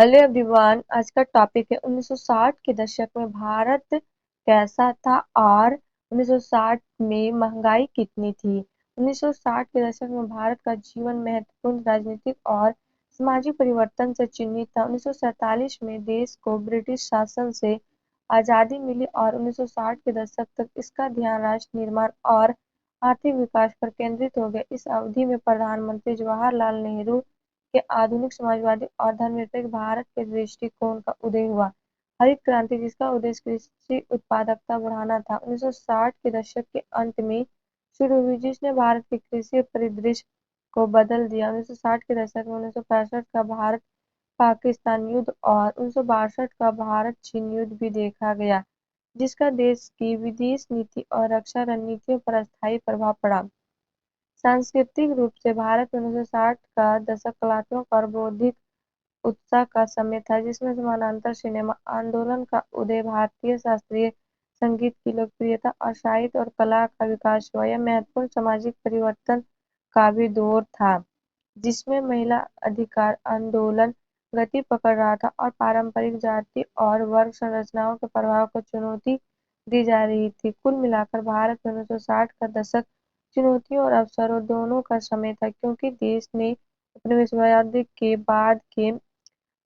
Hello everyone. आज का topic है 1960 के दशक में भारत कैसा था और 1960 में महंगाई कितनी थी। 1960 के दशक में भारत का जीवन महत्वपूर्ण राजनीतिक और सामाजिक परिवर्तन से चिन्हित था। 1947 में देश को ब्रिटिश शासन से आज़ादी मिली और 1960 के दशक तक इसका ध्यान राष्ट्र निर्माण और आर्थिक विकास पर केंद्रित हो गया। इस अवधि में प्रधानमंत्री जवाहरलाल नेहरू के आधुनिक समाजवादी और धर्मनिरपेक्ष भारत के दृष्टिकोण का उदय हुआ। हरित क्रांति, जिसका उद्देश्य कृषि उत्पादकता बढ़ाना था, 1960 के दशक के अंत में शुरू हुई, जिसने भारत के कृषि परिदृश्य को बदल दिया। 1960 के दशक में 1965 का भारत पाकिस्तान युद्ध और 1962 का भारत चीन युद्ध भी देखा गया, जिसका देश की विदेश नीति और रक्षा रणनीतियों पर अस्थायी प्रभाव पड़ा। सांस्कृतिक रूप से भारत में 1960 का दशक कलात्मक और बौद्धिक उत्साह का समय था, जिसमें समानांतर सिनेमा आंदोलन का उदय, भारतीय शास्त्रीय संगीत की लोकप्रियता और साहित्य और कला का विकास हुआ। यह महत्वपूर्ण सामाजिक परिवर्तन का भी दौर था, जिसमें महिला अधिकार आंदोलन गति पकड़ रहा था और पारंपरिक जाति और वर्ग संरचनाओं के प्रभाव को चुनौती दी जा रही थी। कुल मिलाकर भारत में 1960 का दशक चुनौतियों और अवसरों दोनों का समय था, क्योंकि देश ने अपने विश्वयुद्ध के बाद के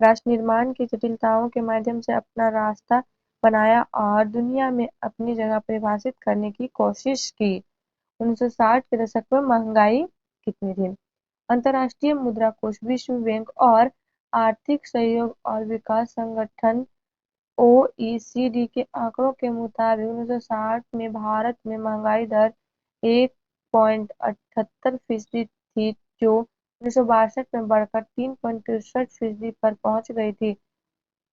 राष्ट्र निर्माण की जटिलताओं के माध्यम से अपना रास्ता बनाया और दुनिया में अपनी जगह परिभाषित करने की कोशिश की। 1960 के दशक में महंगाई कितनी थी? अंतर्राष्ट्रीय मुद्रा कोष, विश्व बैंक और आर्थिक सहयोग और विकास संगठन ओईसीडी के आंकड़ों के मुताबिक 1960 में भारत में महंगाई दर 1.78% थी, जो 1962 में बढ़कर 3.63% पर पहुंच गई थी।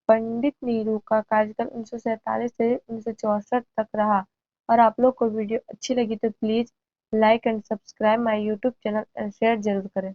पंडित नेहरू का कार्यकाल 1947 से 1964 तक रहा। और आप लोग को वीडियो अच्छी लगी तो please like and subscribe my YouTube channel and share जरूर करें।